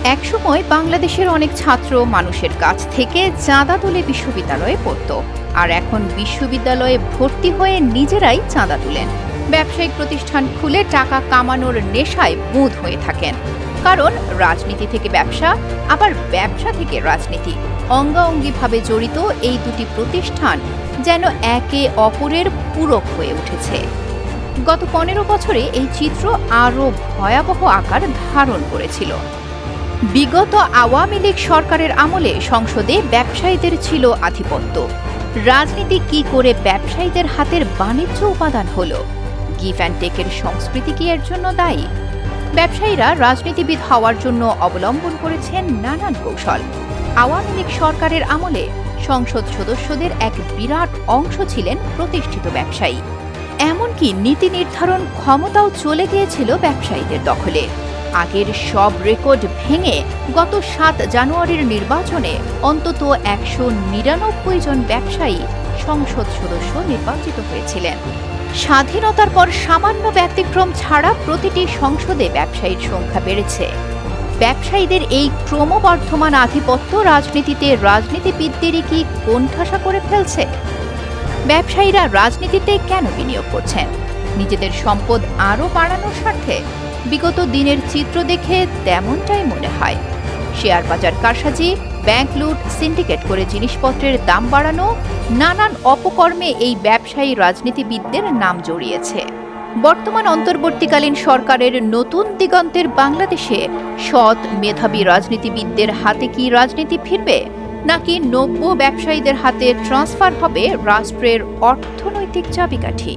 একসময় বাংলাদেশের অনেক ছাত্র মানুষের কাছ থেকে চাঁদা তুলে বিশ্ববিদ্যালয়ে পড়তো, আর এখন বিশ্ববিদ্যালয়ে ভর্তি হয়ে নিজেরাই চাঁদা তুলেন। ব্যবসায়িক প্রতিষ্ঠান খুলে টাকা কামানোর নেশায় বুঁদ হয়ে থাকেন। কারণ রাজনীতি থেকে ব্যবসা, আবার ব্যবসা থেকে রাজনীতি অঙ্গাঅঙ্গিভাবে জড়িত এই দুটি প্রতিষ্ঠান যেন একে অপরের পূরক হয়ে উঠেছে। গত 15 বছরে এই চিত্র আরও ভয়াবহ আকার ধারণ করেছিল। বিগত আওয়ামী লীগ সরকারের আমলে সংসদে ব্যবসায়ীদের ছিল আধিপত্য। রাজনীতি কি করে ব্যবসায়ীদের হাতের বাণিজ্য উপাদান হলো? গিভ অ্যান্ড টেকের সংস্কৃতি কি এর জন্য দায়ী? ব্যবসায়ীরা রাজনীতিবিদ হওয়ার জন্য অবলম্বন করেছেন নানান কৌশল। আওয়ামী লীগ সরকারের আমলে সংসদ সদস্যদের এক বিরাট অংশ ছিলেন প্রতিষ্ঠিত ব্যবসায়ী। এমনকি নীতি নির্ধারণ ক্ষমতাও চলে গিয়েছিল ব্যবসায়ীদের দখলে। আগের সব রেকর্ড ভেঙে গত 7 জানুয়ারির নির্বাচনে অন্তত 199 জন ব্যবসায়ী সংসদ সদস্য নির্বাচিত হয়েছিলেন। স্বাধীনতার পর সামান্য ব্যতিক্রম ছাড়া প্রতিটি সংসদে ব্যবসায়ীর সংখ্যা বেড়েছে। ব্যবসায়ীদের এই ক্রমবর্ধমান আধিপত্য রাজনীতিতে রাজনীতিবিদদেরই কি কোণঠাসা করে ফেলছে? ব্যবসায়ীরা রাজনীতিতে কেন বিনিয়োগ করছেন? নিজেদের সম্পদ আরও বাড়ানোর স্বার্থে? বিগত দিনের চিত্র দেখে তেমনটাই মনে হয়। শেয়ার বাজার কারসাজি, ব্যাংক লুট, সিন্ডিকেট করে জিনিসপত্রের দাম বাড়ানো, নানান অপকর্মে এই ব্যবসায়ী রাজনীতিবিদদের নাম জড়িয়েছে। বর্তমান অন্তর্বর্তীকালীন সরকারের নতুন দিগন্তের বাংলাদেশে সৎ মেধাবী রাজনীতিবিদদের হাতে কি রাজনীতি ফিরবে, নাকি নব্য ব্যবসায়ীদের হাতে ট্রান্সফার হবে রাষ্ট্রের অর্থনৈতিক চাবিকাঠি?